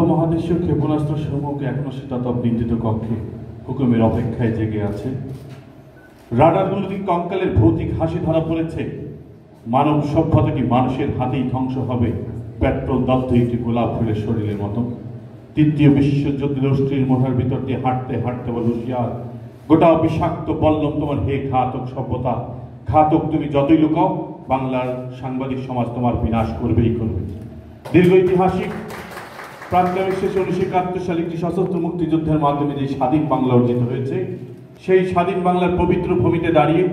উপমহাদেশীয় ক্ষেপণাস্ত্র সমূহকে এখনো শীতাতপ নিন্দিত কক্ষে হুকুমের অপেক্ষায় জেগে আছে। রাডারগুলো কি কঙ্কালের ভৌতিক হাসি ধরা পড়েছে? মানব সভ্যতা কি মানুষের হাতেই ধ্বংস হবে পেট্রোল দগ্ধ একটি গোলাপ ফুলের শরীরের মতো? তৃতীয় বিশ্বযুদ্ধের অস্থির মোড়ার ভিতর দিয়ে হাঁটতে হাঁটতে বল হুঁশিয়ার, গোটা বিষাক্ত বললাম তোমার হে ঘাতক সভ্যতা, ঘাতক তুমি যতই লুকাও বাংলার সাংবাদিক সমাজ তোমার বিনাশ করবেই করবে। দীর্ঘ ঐতিহাসিক প্রাণগ্রামের শেষে 1971 সালে একটি সশস্ত্র মুক্তিযুদ্ধের মাধ্যমে যে স্বাধীন বাংলা অর্জিত হয়েছে, সেই স্বাধীন বাংলার পবিত্র ভূমিতে দাঁড়িয়ে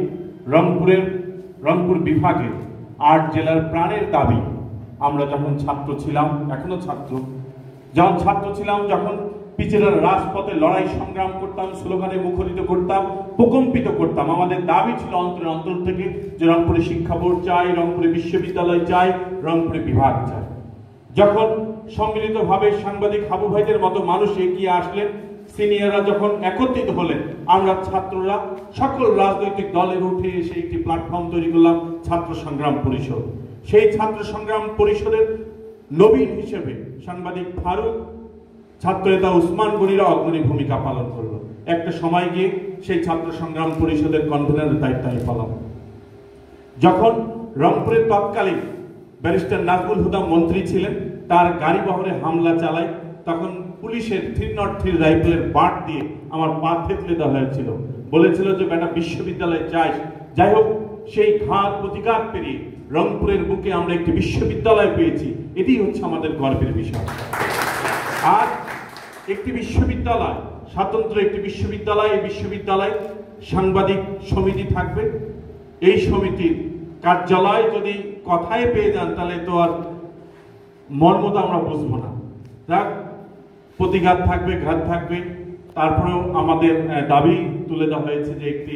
রংপুর বিভাগের 8 জেলার প্রাণের দাবি, আমরা যখন ছাত্র ছিলাম, এখনো ছাত্র, যখন পিছের রাজপথে লড়াই সংগ্রাম করতাম, স্লোগানে মুখরিত করতাম, প্রকম্পিত করতাম, আমাদের দাবি ছিল অন্তরের অন্তর থেকে যে রংপুরে শিক্ষা বোর্ড চাই, রংপুরে বিশ্ববিদ্যালয় চাই, রংপুরে বিভাগ চাই। যখন সম্মিলিতভাবে সাংবাদিক হাবু ভাইদের মতো মানুষ এগিয়ে আসলেন, সিনিয়ররা যখন একত্রিত হলেন, আমরা ছাত্ররা সকল রাজনৈতিক দলের উঠে এসে একটি প্ল্যাটফর্ম তৈরি করলাম, ছাত্র সংগ্রাম পরিষদ। সেই ছাত্র সংগ্রাম পরিষদের নবীন হিসেবে সাংবাদিক ফারুক, ছাত্রনেতা উসমান গনিরা অগ্রণী ভূমিকা পালন করলো। একটা সময় গিয়ে সেই ছাত্র সংগ্রাম পরিষদের কনভেনারের দায়িত্ব আমি পেলাম। যখন রংপুরের তৎকালীন ব্যারিস্টার নাজমুল হুদা মন্ত্রী ছিলেন, তার গাড়ি বহরে হামলা চালায়, তখন পুলিশের 303 রাইফেলের বাট দিয়ে আমার পা থেতলে দেওয়া হয়েছিল, বলেছিল যে বেটা বিশ্ববিদ্যালয়ে যাই। যাই হোক, সেই ঘাত প্রতিঘাত পেরিয়ে রংপুরের বুকে আমরা একটি বিশ্ববিদ্যালয় পেয়েছি, এটি হচ্ছে আমাদের গর্বের বিষয়। আর একটি বিশ্ববিদ্যালয়, স্বতন্ত্র একটি বিশ্ববিদ্যালয়, এই বিশ্ববিদ্যালয়ে সাংবাদিক সমিতি থাকবে। এই সমিতির কার্যালয় যদি কথায় পেয়ে যান তাহলে তো আর মর্মতা আমরা বুঝবো না। যাক, প্রতিঘাত থাকবে, ঘাত থাকবে। তারপরেও আমাদের দাবি তুলে দেওয়া হয়েছে যে একটি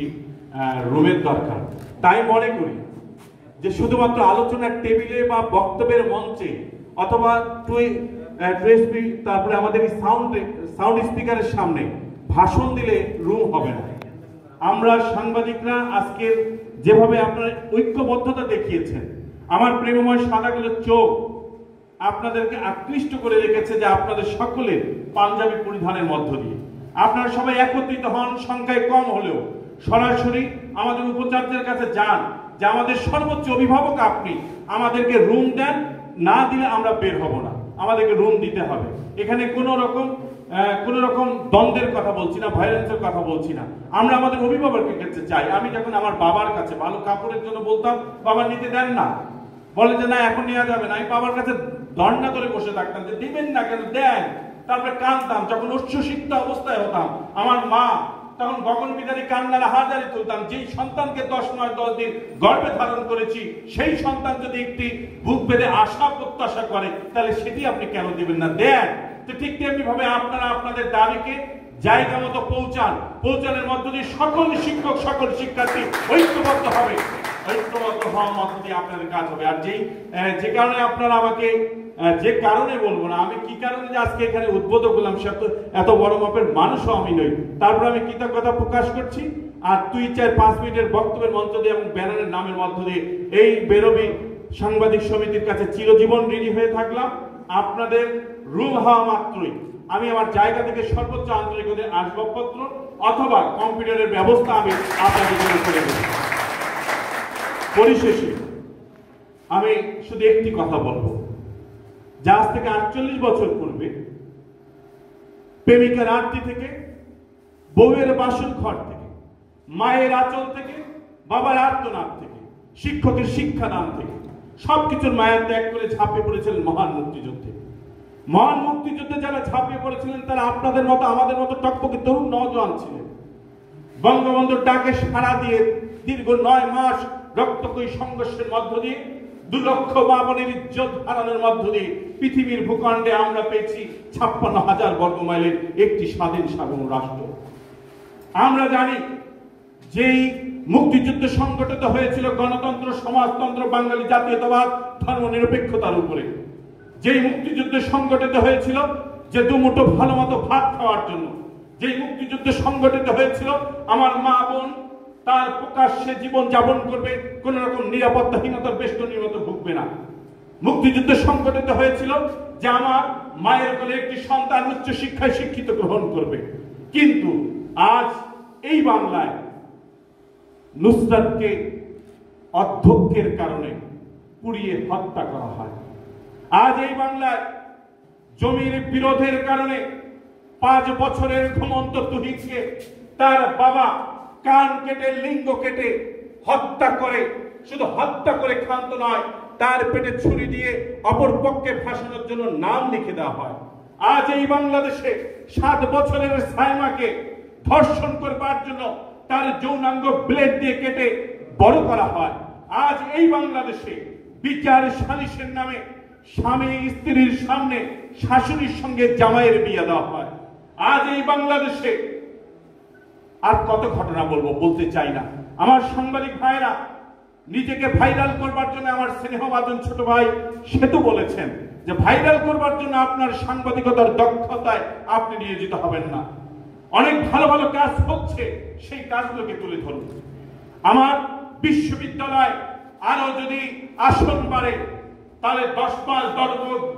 রুমের দরকার। তাই মনে করি যে শুধুমাত্র আলোচনার টেবিলে বা বক্তব্যের মঞ্চে অথবা তারপরে আমাদের সাউন্ড স্পিকারের সামনে ভাষণ দিলে রুম হবে না। আমরা সাংবাদিকরা আজকে যেভাবে আপনারা ঐক্যবদ্ধতা দেখিয়েছেন, আমার প্রেমময় সাদাগুলো চোখ আপনাদেরকে আকৃষ্ট করে রেখেছে যে আপনাদের সকলের পাঞ্জাবি পরিধানের মধ্য দিয়ে আপনারা সবাই একত্রিত হন, সংখ্যায় কম হলেও সরাসরি আমাদের উপাচার্যের কাছে যান যে আমাদের সর্বোচ্চ অভিভাবক আপনি, আমাদেরকে রুম দেন, না দিলে আমরা বের হব না, আমাদেরকে রুম দিতে হবে। এখানে কোন রকম দ্বন্দ্বের কথা বলছি না, ভায়োলেন্সের কথা বলছি না। আমরা আমাদের অভিভাবকের কাছে চাই। আমি যখন আমার বাবার কাছে ভালো কাপড়ের জন্য বলতাম, বাবা নিতে দেন না, বলে যে না এখন নেওয়া যাবে না। আমি বাবার কাছে দণ্ডা করে বসে থাকতাম যে দিবেন না কেন, দেন। তারপরে কাঁদতাম, যখন উচ্চশিক্ত অবস্থায় হতাম, আমার মা তখন গগন বিদারী কান্নার হাজারি তুলতাম। যেই সন্তানকে 10 দিন গর্ভে ধারণ করেছি, সেই সন্তান যদি একটি বুক বেঁধে আশা প্রত্যাশা করে, তাহলে সেটি আপনি কেন দিবেন না, দেন। তো ঠিক তেমনি ভাবে আপনারা আপনাদের দাবিকে জায়গা মতো পৌঁছানোর মধ্য দিয়ে সকল শিক্ষক, সকল শিক্ষার্থী ঐক্যবদ্ধ হবে, ঐক্যবদ্ধ হওয়ার মধ্য দিয়ে আপনাদের কাজ হবে। আর যে কারণে আপনারা আমাকে, যে কারণে বলবো না, আমি কি কারণে যে আজকে এখানে উদ্বোধন করলাম, সে এত বড় মাপের মানুষও আমি নই। তারপর আমি কৃতজ্ঞতা প্রকাশ করছি। আর 2-4-5 মিনিটের বক্তব্যের মঞ্চ দিয়ে এবং ব্যানারের নামের মধ্য দিয়ে এই বেরোবি সাংবাদিক সমিতির কাছে চিরজীবন ঋণী হয়ে থাকলাম। আপনাদের রুম হওয়া মাত্রই আমি আমার জায়গা থেকে সর্বোচ্চ আন্তরিকতার আসবাবপত্র অথবা কম্পিউটারের ব্যবস্থা আমি আপনাদের জন্য করে দেব। পরিশেষে আমি শুধু একটি কথা বলবো, যে আজ থেকে 48 বছর পূর্বে প্রেমিকার আরতি থেকে, বউয়ের বাসন ঘর থেকে, মায়ের আঁচল থেকে, বাবার আর্তনাদ থেকে, শিক্ষকের শিক্ষাদান থেকে সবকিছুর মায়া ত্যাগ করে ঝাঁপিয়ে পড়েছিলেন মহান মুক্তিযুদ্ধে। মহান মুক্তিযুদ্ধে যারা ঝাঁপিয়ে পড়েছিলেন তারা আপনাদের মতো আমাদের মতো টকটকে তরুণ নওজোয়ান ছিলেন। বঙ্গবন্ধুর ডাকে সাড়া দিয়ে দীর্ঘ 9 মাস রক্তক্ষয়ী সংঘর্ষের মধ্য দিয়ে 2 লক্ষ মা বোনের ইজ্জত হারানোর মধ্য দিয়ে পৃথিবীর ভূখণ্ডে আমরা পেয়েছি 56,000 বর্গমাইলের একটি স্বাধীন সার্বভৌম রাষ্ট্র। আমরা জানি যেই মুক্তিযুদ্ধ সংগঠিত হয়েছিল গণতন্ত্র, সমাজতন্ত্র, বাঙালি জাতীয়তাবাদ, ধর্মনিরপেক্ষতার উপরে, যেই মুক্তিযুদ্ধ সংগঠিত হয়েছিল যে দুমুঠো ভালো মতো ভাত খাওয়ার জন্য, যেই মুক্তিযুদ্ধ সংগঠিত হয়েছিল আমার মা বোন তার প্রকাশ্যে জীবন যাপন করবে, কোন রকম নিরাপত্তাহীনতার বেষ্টনীর মতো ভুগবে না। মুক্তিযুদ্ধ সংগঠিত হয়েছিল যে আমার মায়ের কোলে একটি সন্তান উচ্চ শিক্ষায় শিক্ষিত গ্রহণ করবে, কিন্তু আজ এই বাংলায় নুসরাতকে অধ্যক্ষের কারণে পুড়িয়ে হত্যা করা হয়। আজ এই বাংলায় জমির বিরোধের কারণে 5 বছরের ঘুমন্ত তুহিনকে তার বাবা কান কেটে লিঙ্গ কেটে হত্যা করে, শুধু হত্যা করে ক্ষান্ত নয়, তার পেটে ছুরি দিয়ে অপর পক্ষে ফাঁসানোর জন্য নাম লিখে দেওয়া হয়। আজ এই বাংলাদেশে 7 বছরের সাইমাকে ধর্ষণ করবার জন্য তার যৌনাঙ্গ ব্লেড দিয়ে কেটে বড় করা হয়। আজ এই বাংলাদেশে বিচার সালিশের নামে স্বামী স্ত্রীর সামনে শাশুড়ির সঙ্গে জামাইয়ের বিয়ে দেওয়া হয়। আজ এই বাংলাদেশে আর কত ঘটনা বলতে চাই না। আমার সাংবাদিক ভাইরা নিজেকে ভাইরাল করবার জন্য, আমার স্নেহভাজন ছোট ভাই সেতু বলেছেন যে ভাইরাল করবার জন্য আপনার সাংবাদিকতার দক্ষতায় আপনি নিয়োজিত হবেন না। অনেক ভালো ভালো কাজ হচ্ছে, সেই কাজগুলোকে তুলে ধরুন। আমার বিশ্ববিদ্যালয় আরো যদি আসন বাড়ে, তাহলে 10 মাস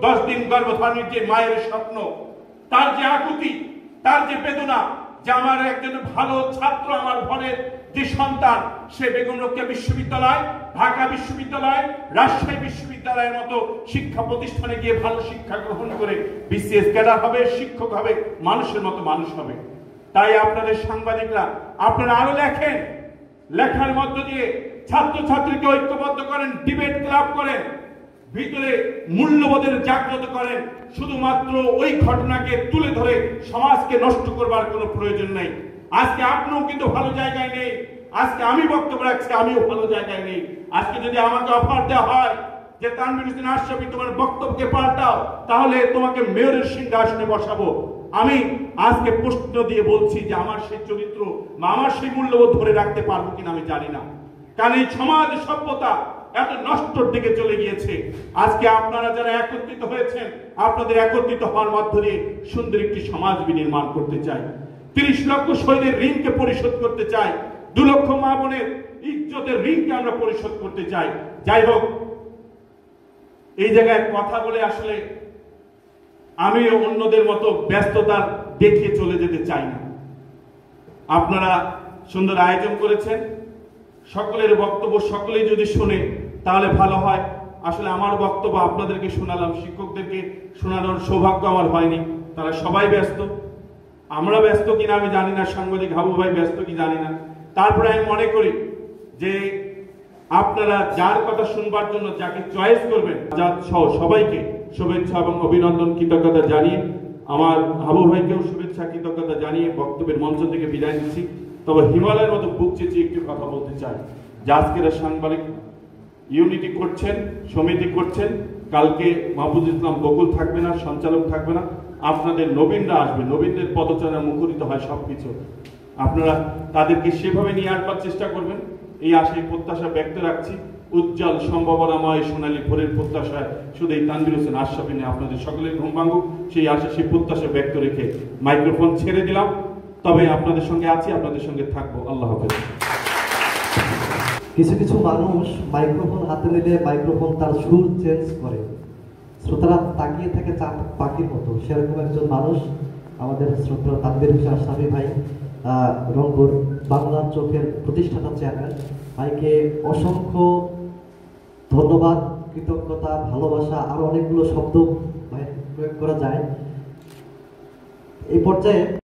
10 দিন গর্ভধারণের যে মায়ের স্বপ্ন, তার যে আকুতি, তার যে বেদনা, যে আমার একজন ভালো ছাত্র, আমার ঘরের যে সন্তান, সে বেগম রোকেয়া বিশ্ববিদ্যালয়, ঢাকা বিশ্ববিদ্যালয়, রাজশাহী বিশ্ববিদ্যালয়ের মতো শিক্ষা প্রতিষ্ঠানে গিয়ে ভালো শিক্ষা গ্রহণ করে বিসিএস ক্যাডার হবে, শিক্ষক হবে, মানুষের মতো মানুষ হবে। তাই আপনাদের সাংবাদিকরা আপনারা আরো লেখেন, লেখার মধ্য দিয়ে ছাত্রছাত্রীকে ঐক্যবদ্ধ করেন, ডিবেট ক্লাব করেন, ভিতরে মূল্যবোধের জাগ্রত করেন। শুধুমাত্র ওই ঘটনাকে তুলে ধরে সমাজকে নষ্ট করবার কোনো প্রয়োজন নেই। আজকে আপনিও কিন্তু ভালো জায়গায় নেই, আজকে আমি বক্তব্য রাখছি, আমিও ভালো জায়গায় নেই। আজকে যদি আমাকে অফার দেওয়া হয় যে তানভীর হোসেন আশরাফি তোমার বক্তব্যকে পাল্টাও, তাহলে তোমাকে মেয়রের সিংহাসনে বসাবো, আমি আজকে প্রশ্ন দিয়ে বলছি যে আমার সেই চরিত্র বা আমার সেই মূল্যবোধ ধরে রাখতে পারবো কিনা আমি জানি না। কারণ এই সমাজ সভ্যতা এত নষ্টর দিকে চলে গিয়েছে। আজকে আপনারা যারা একত্রিত হয়েছেন, আপনাদের একত্রিত হওয়ার মধ্য দিয়ে সুন্দর একটি সমাজ বিনির্মাণ করতে চাই। 30 লক্ষ শহীদের ঋণকে পরিশোধ করতে চাই, 2 লক্ষ মা বোনের ইজ্জতের ঋণকে আমরা পরিশোধ করতে চাই। যাই হোক, এই জায়গায় কথা বলে আসলে আমি অন্যদের মতো ব্যস্ততা দেখিয়ে চলে যেতে চাই না। আপনারা সুন্দর আয়োজন করেছেন, সকলের বক্তব্য সকলেই যদি শুনে তাহলে ভালো হয়। আসলে আমার বক্তব্য আপনাদেরকে শোনালাম, শিক্ষকদেরকে শোনানোর সৌভাগ্য আমার হয়নি। তারা সবাই ব্যস্ত, আমরা ব্যস্ত কিনা আমি জানি না, সাংবাদিক হাবু ভাই ব্যস্ত কি জানি না। তারপরে আমি মনে করি যে আপনারা যার কথা শুনবার জন্য যাকে চয়েস করবেন, সহ সবাইকে শুভেচ্ছা এবং অভিনন্দন কৃতজ্ঞতা জানিয়ে, আমার হাবু ভাইকেও শুভেচ্ছা কৃতজ্ঞতা জানিয়ে বক্তব্যের মঞ্চ থেকে বিদায় নিচ্ছি। তবে হিমালয়ের মতো বুক চেঁচিয়ে একটু কথা বলতে চাই যে আজকের সাংবাদিক ইউনিটি করছেন, সমিতি করছেন, কালকে মাহফুজ ইসলাম বকুল থাকবে না, সঞ্চালক থাকবে না, আপনাদের নবীনরা আসবে, নবীনদের পদচারণা মুখরিত হয় সবকিছু, আপনারা তাদেরকে সেভাবে নিয়ে আসবার চেষ্টা করবেন। এই আশায় প্রত্যাশা ব্যক্ত রাখছি। উজ্জ্বল সম্ভাবনাময় সোনালী ভোরের প্রত্যাশায় শুধু এই তানভীর হোসেন আশরাফি নিয়ে আপনাদের সকলের ঘুম ভাঙুক, সেই আশা সেই প্রত্যাশা ব্যক্ত রেখে মাইক্রোফোন ছেড়ে দিলাম। তবে আপনাদের সঙ্গে আছি, আপনাদের সঙ্গে থাকবো। আল্লাহ হাফেজ। কিছু কিছু মানুষ মাইক্রোফোন হাতে নিলে মাইক্রোফোন তার সুর চেঞ্জ করে, শ্রোতারা তাকিয়ে থাকে চাঁদ পাখির মতো। সেরকম একজন মানুষ আমাদের শ্রোতা তানভীর হোসেন আশরাফি ভাই, রংপুর বাংলা চোখের প্রতিষ্ঠাতা চেয়ারম্যান। ভাইকে অসংখ্য ধন্যবাদ, কৃতজ্ঞতা, ভালোবাসা, আরো অনেকগুলো শব্দ ভাই প্রয়োগ করা যায় এই পর্যায়ে।